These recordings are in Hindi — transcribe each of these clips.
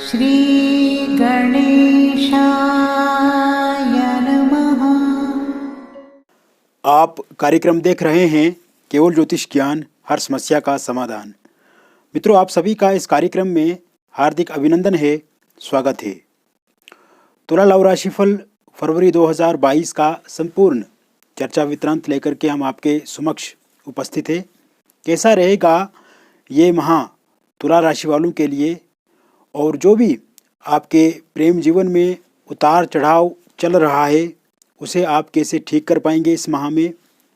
श्री गणेशाय नमः। आप कार्यक्रम देख रहे हैं केवल ज्योतिष ज्ञान, हर समस्या का समाधान। मित्रों, आप सभी का इस कार्यक्रम में हार्दिक अभिनंदन है, स्वागत है। तुला लव राशिफल फरवरी 2022 का संपूर्ण चर्चा वितरांत लेकर के हम आपके समक्ष उपस्थित है। कैसा रहेगा ये माह तुला राशि वालों के लिए, और जो भी आपके प्रेम जीवन में उतार चढ़ाव चल रहा है उसे आप कैसे ठीक कर पाएंगे इस माह में,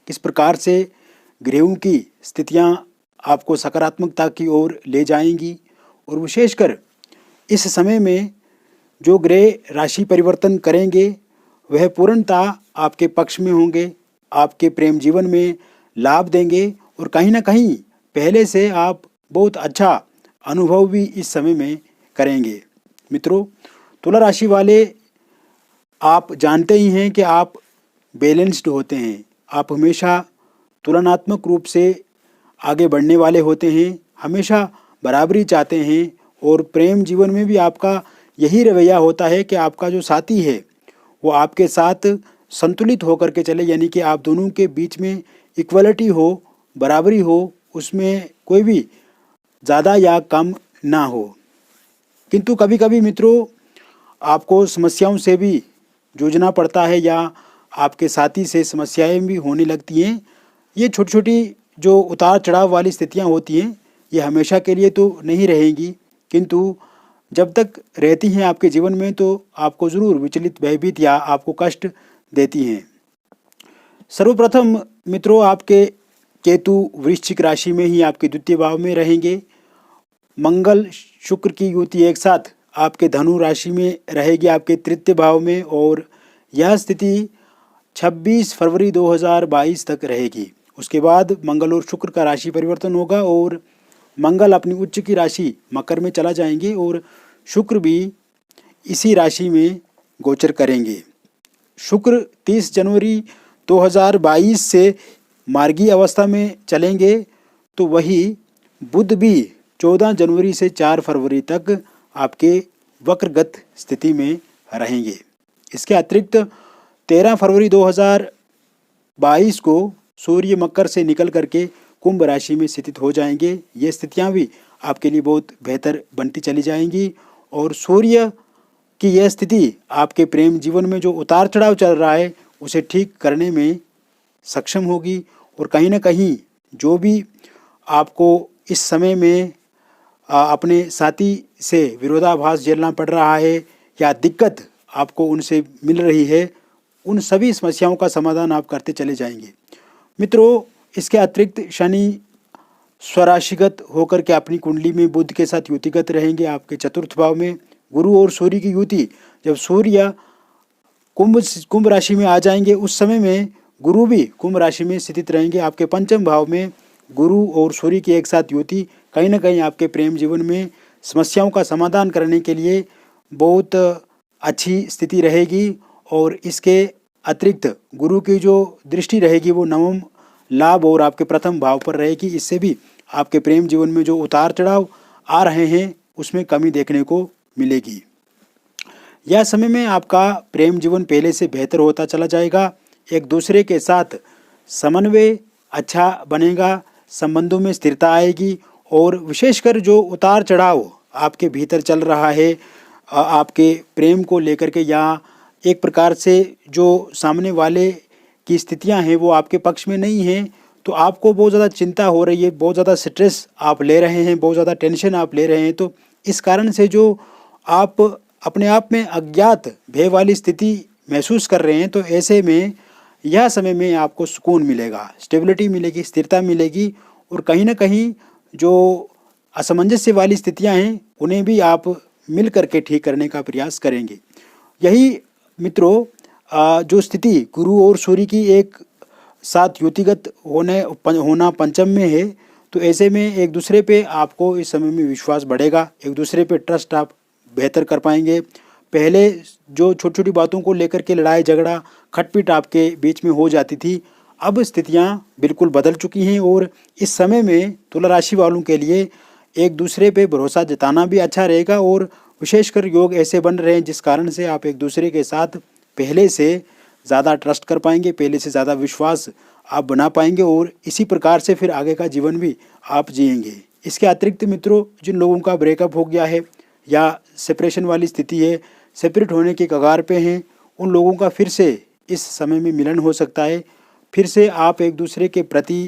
किस प्रकार से ग्रहों की स्थितियां आपको सकारात्मकता की ओर ले जाएंगी, और विशेषकर इस समय में जो ग्रह राशि परिवर्तन करेंगे वह पूर्णतः आपके पक्ष में होंगे, आपके प्रेम जीवन में लाभ देंगे, और कहीं ना कहीं पहले से आप बहुत अच्छा अनुभव भी इस समय में करेंगे। मित्रों, तुला राशि वाले, आप जानते ही हैं कि आप बैलेंस्ड होते हैं। आप हमेशा तुलनात्मक रूप से आगे बढ़ने वाले होते हैं, हमेशा बराबरी चाहते हैं, और प्रेम जीवन में भी आपका यही रवैया होता है कि आपका जो साथी है वो आपके साथ संतुलित होकर के चले, यानी कि आप दोनों के बीच में इक्वलिटी हो, बराबरी हो, उसमें कोई भी ज़्यादा या कम ना हो। किंतु कभी कभी मित्रों, आपको समस्याओं से भी जूझना पड़ता है, या आपके साथी से समस्याएं भी होने लगती हैं। ये छोटी छोटी जो उतार चढ़ाव वाली स्थितियां होती हैं ये हमेशा के लिए तो नहीं रहेंगी, किंतु जब तक रहती हैं आपके जीवन में तो आपको ज़रूर विचलित, भयभीत या आपको कष्ट देती हैं। सर्वप्रथम मित्रों, आपके केतु वृश्चिक राशि में ही आपके द्वितीय भाव में रहेंगे। मंगल शुक्र की युति एक साथ आपके धनु राशि में रहेगी, आपके तृतीय भाव में, और यह स्थिति 26 फरवरी 2022 तक रहेगी। उसके बाद मंगल और शुक्र का राशि परिवर्तन होगा और मंगल अपनी उच्च की राशि मकर में चला जाएंगे और शुक्र भी इसी राशि में गोचर करेंगे। शुक्र 30 जनवरी 2022 से मार्गी अवस्था में चलेंगे, तो वही बुध भी 14 जनवरी से 4 फरवरी तक आपके वक्रगत स्थिति में रहेंगे। इसके अतिरिक्त 13 फरवरी 2022 को सूर्य मकर से निकल करके कुंभ राशि में स्थित हो जाएंगे। ये स्थितियां भी आपके लिए बहुत बेहतर बनती चली जाएंगी, और सूर्य की यह स्थिति आपके प्रेम जीवन में जो उतार चढ़ाव चल रहा है उसे ठीक करने में सक्षम होगी, और कहीं ना कहीं जो भी आपको इस समय में अपने साथी से विरोधाभास झेलना पड़ रहा है या दिक्कत आपको उनसे मिल रही है, उन सभी समस्याओं का समाधान आप करते चले जाएंगे। मित्रों, इसके अतिरिक्त शनि स्वराशिगत होकर के अपनी कुंडली में बुध के साथ युतिगत रहेंगे आपके चतुर्थ भाव में। गुरु और सूर्य की युति, जब सूर्य कुंभ राशि में आ जाएंगे उस समय में गुरु भी कुंभ राशि में स्थित रहेंगे आपके पंचम भाव में। गुरु और सूर्य की एक साथ युति कहीं ना कहीं आपके प्रेम जीवन में समस्याओं का समाधान करने के लिए बहुत अच्छी स्थिति रहेगी, और इसके अतिरिक्त गुरु की जो दृष्टि रहेगी वो नवम लाभ और आपके प्रथम भाव पर रहेगी। इससे भी आपके प्रेम जीवन में जो उतार चढ़ाव आ रहे हैं उसमें कमी देखने को मिलेगी। यह समय में आपका प्रेम जीवन पहले से बेहतर होता चला जाएगा। एक दूसरे के साथ समन्वय अच्छा बनेगा, संबंधों में स्थिरता आएगी, और विशेषकर जो उतार चढ़ाव आपके भीतर चल रहा है आपके प्रेम को लेकर के, या एक प्रकार से जो सामने वाले की स्थितियां हैं वो आपके पक्ष में नहीं हैं, तो आपको बहुत ज़्यादा चिंता हो रही है, बहुत ज़्यादा स्ट्रेस आप ले रहे हैं, बहुत ज़्यादा टेंशन आप ले रहे हैं, तो इस कारण से जो आप अपने आप में अज्ञात भय वाली स्थिति महसूस कर रहे हैं, तो ऐसे में यह समय में आपको सुकून मिलेगा, स्टेबिलिटी मिलेगी, स्थिरता मिलेगी, और कहीं ना कहीं जो असमंजस्य वाली स्थितियां हैं उन्हें भी आप मिल करके ठीक करने का प्रयास करेंगे। यही मित्रों जो स्थिति गुरु और सूर्य की एक साथ युतिगत होना पंचम में है, तो ऐसे में एक दूसरे पे आपको इस समय में विश्वास बढ़ेगा, एक दूसरे पे ट्रस्ट आप बेहतर कर पाएंगे। पहले जो छोटी छोटी बातों को लेकर के लड़ाई झगड़ा खटपट आपके बीच में हो जाती थी, अब स्थितियां बिल्कुल बदल चुकी हैं, और इस समय में तुला राशि वालों के लिए एक दूसरे पे भरोसा जताना भी अच्छा रहेगा, और विशेषकर योग ऐसे बन रहे हैं जिस कारण से आप एक दूसरे के साथ पहले से ज़्यादा ट्रस्ट कर पाएंगे, पहले से ज़्यादा विश्वास आप बना पाएंगे और इसी प्रकार से फिर आगे का जीवन भी आप जिएंगे। इसके अतिरिक्त मित्रों, जिन लोगों का ब्रेकअप हो गया है या सेपरेशन वाली स्थिति है, सेपरेट होने के कगार पे हैं, उन लोगों का फिर से इस समय में मिलन हो सकता है। फिर से आप एक दूसरे के प्रति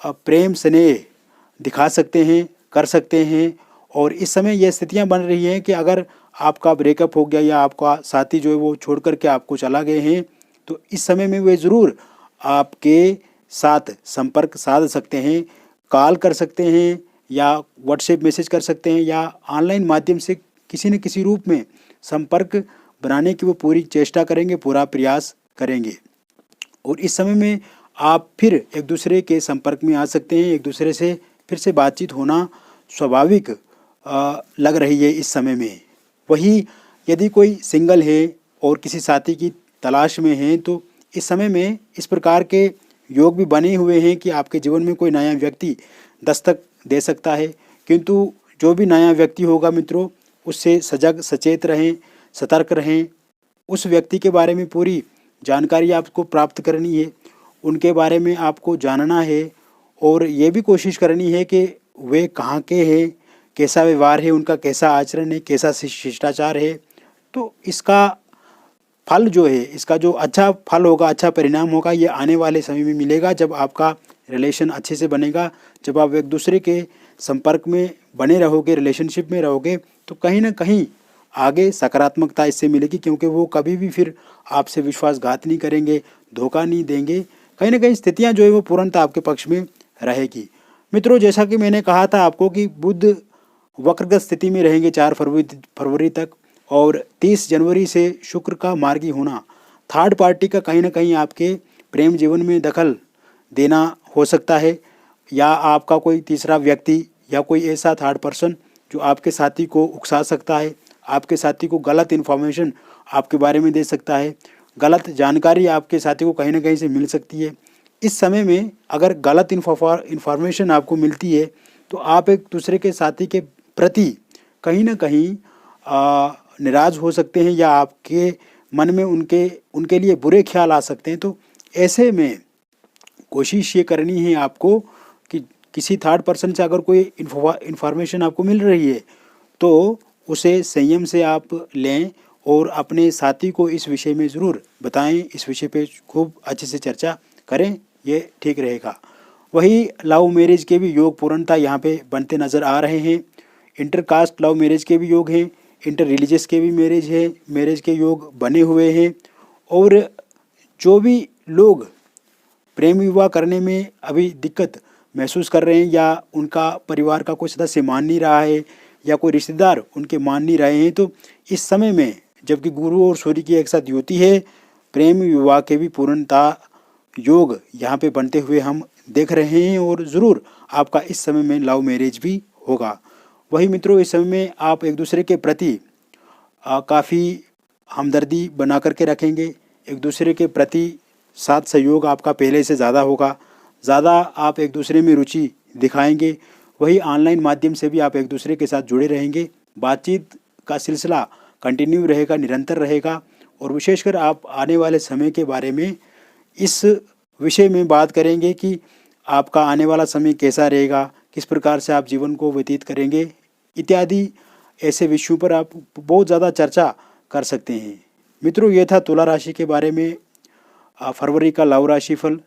प्रेम स्नेह दिखा सकते हैं, कर सकते हैं। और इस समय ये स्थितियां बन रही हैं कि अगर आपका ब्रेकअप हो गया या आपका साथी जो है वो छोड़ कर के आपको चला गए हैं, तो इस समय में वे ज़रूर आपके साथ संपर्क साध सकते हैं, कॉल कर सकते हैं या व्हाट्सएप मैसेज कर सकते हैं या ऑनलाइन माध्यम से किसी न किसी रूप में संपर्क बनाने की वो पूरी चेष्टा करेंगे, पूरा प्रयास करेंगे। और इस समय में आप फिर एक दूसरे के संपर्क में आ सकते हैं, एक दूसरे से फिर से बातचीत होना स्वाभाविक लग रही है इस समय में। वही यदि कोई सिंगल है और किसी साथी की तलाश में है, तो इस समय में इस प्रकार के योग भी बने हुए हैं कि आपके जीवन में कोई नया व्यक्ति दस्तक दे सकता है। किंतु जो भी नया व्यक्ति होगा मित्रों, उससे सजग सचेत रहें, सतर्क रहें। उस व्यक्ति के बारे में पूरी जानकारी आपको प्राप्त करनी है, उनके बारे में आपको जानना है और ये भी कोशिश करनी है कि वे कहाँ के हैं, कैसा व्यवहार है उनका, कैसा आचरण है, कैसा शिष्टाचार है। तो इसका फल जो है, इसका जो अच्छा फल होगा, अच्छा परिणाम होगा, ये आने वाले समय में मिलेगा जब आपका रिलेशन अच्छे से बनेगा, जब आप एक दूसरे के संपर्क में बने रहोगे, रिलेशनशिप में रहोगे, तो कहीं ना कहीं आगे सकारात्मकता इससे मिलेगी, क्योंकि वो कभी भी फिर आपसे विश्वासघात नहीं करेंगे, धोखा नहीं देंगे। कहीं ना कहीं स्थितियाँ जो है वो पूर्णतः आपके पक्ष में रहेगी। मित्रों, जैसा कि मैंने कहा था आपको कि बुध वक्रगत स्थिति में रहेंगे 4 फरवरी तक और 30 जनवरी से शुक्र का मार्गी होना थर्ड पार्टी का कहीं ना कहीं आपके प्रेम जीवन में दखल देना हो सकता है, या आपका कोई तीसरा व्यक्ति या कोई ऐसा थर्ड पर्सन जो आपके साथी को उकसा सकता है, आपके साथी को गलत इन्फॉर्मेशन आपके बारे में दे सकता है, गलत जानकारी आपके साथी को कहीं ना कहीं से मिल सकती है। इस समय में अगर गलत इन्फॉर्मेशन आपको मिलती है तो आप एक दूसरे के साथी के प्रति कहीं ना कहीं निराश हो सकते हैं या आपके मन में उनके लिए बुरे ख्याल आ सकते हैं। तो ऐसे में कोशिश ये करनी है आपको कि किसी थर्ड पर्सन से अगर कोई इन्फॉर्मेशन आपको मिल रही है तो उसे संयम से आप लें और अपने साथी को इस विषय में ज़रूर बताएं, इस विषय पे खूब अच्छे से चर्चा करें, ये ठीक रहेगा। वही लव मैरिज के भी योग पूर्णतः यहाँ पे बनते नज़र आ रहे हैं। इंटरकास्ट लव मैरिज के भी योग हैं, इंटर रिलीजियस के भी मैरिज के योग बने हुए हैं। और जो भी लोग प्रेम विवाह करने में अभी दिक्कत महसूस कर रहे हैं या उनका परिवार का कोई सदस्य मान नहीं रहा है या कोई रिश्तेदार उनके मान नहीं रहे हैं, तो इस समय में जबकि गुरु और सूर्य की एक साथ युति है, प्रेम विवाह के भी पूर्णतः योग यहाँ पे बनते हुए हम देख रहे हैं और ज़रूर आपका इस समय में लव मैरिज भी होगा। वही मित्रों, इस समय में आप एक दूसरे के प्रति काफ़ी हमदर्दी बना करके रखेंगे, एक दूसरे के प्रति साथ सहयोग आपका पहले से ज़्यादा होगा, ज़्यादा आप एक दूसरे में रुचि दिखाएंगे। वही ऑनलाइन माध्यम से भी आप एक दूसरे के साथ जुड़े रहेंगे, बातचीत का सिलसिला कंटिन्यू रहेगा, निरंतर रहेगा। और विशेषकर आप आने वाले समय के बारे में इस विषय में बात करेंगे कि आपका आने वाला समय कैसा रहेगा, किस प्रकार से आप जीवन को व्यतीत करेंगे इत्यादि ऐसे विषयों पर आप बहुत ज़्यादा चर्चा कर सकते हैं। मित्रों, ये था तुला राशि के बारे में फरवरी का लव राशिफल।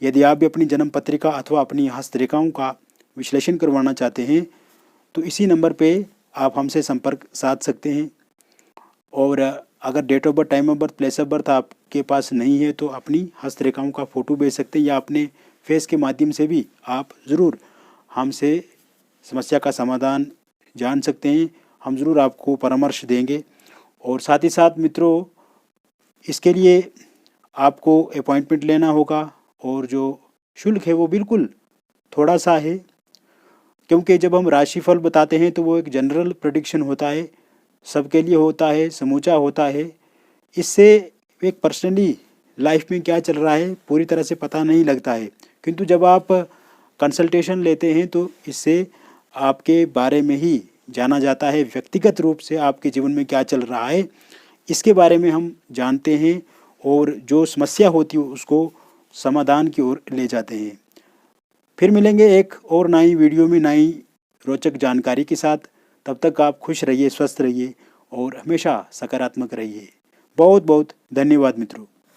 यदि आप भी अपनी जन्म पत्रिका अथवा अपनी हस्तरेखाओं का विश्लेषण करवाना चाहते हैं तो इसी नंबर पे आप हमसे संपर्क साध सकते हैं। और अगर date of birth, time of birth, place of birth आपके पास नहीं है तो अपनी हस्तरेखाओं का फ़ोटो भेज सकते हैं या अपने फेस के माध्यम से भी आप ज़रूर हमसे समस्या का समाधान जान सकते हैं। हम ज़रूर आपको परामर्श देंगे। और साथ ही साथ मित्रों, इसके लिए आपको अपॉइंटमेंट लेना होगा और जो शुल्क है वो बिल्कुल थोड़ा सा है, क्योंकि जब हम राशिफल बताते हैं तो वो एक जनरल प्रेडिक्शन होता है, सबके लिए होता है, समूचा होता है। इससे एक पर्सनली लाइफ में क्या चल रहा है पूरी तरह से पता नहीं लगता है, किंतु जब आप कंसल्टेशन लेते हैं तो इससे आपके बारे में ही जाना जाता है, व्यक्तिगत रूप से आपके जीवन में क्या चल रहा है इसके बारे में हम जानते हैं और जो समस्या होती है उसको समाधान की ओर ले जाते हैं। फिर मिलेंगे एक और नई वीडियो में नई रोचक जानकारी के साथ। तब तक आप खुश रहिए, स्वस्थ रहिए और हमेशा सकारात्मक रहिए। बहुत बहुत धन्यवाद मित्रों।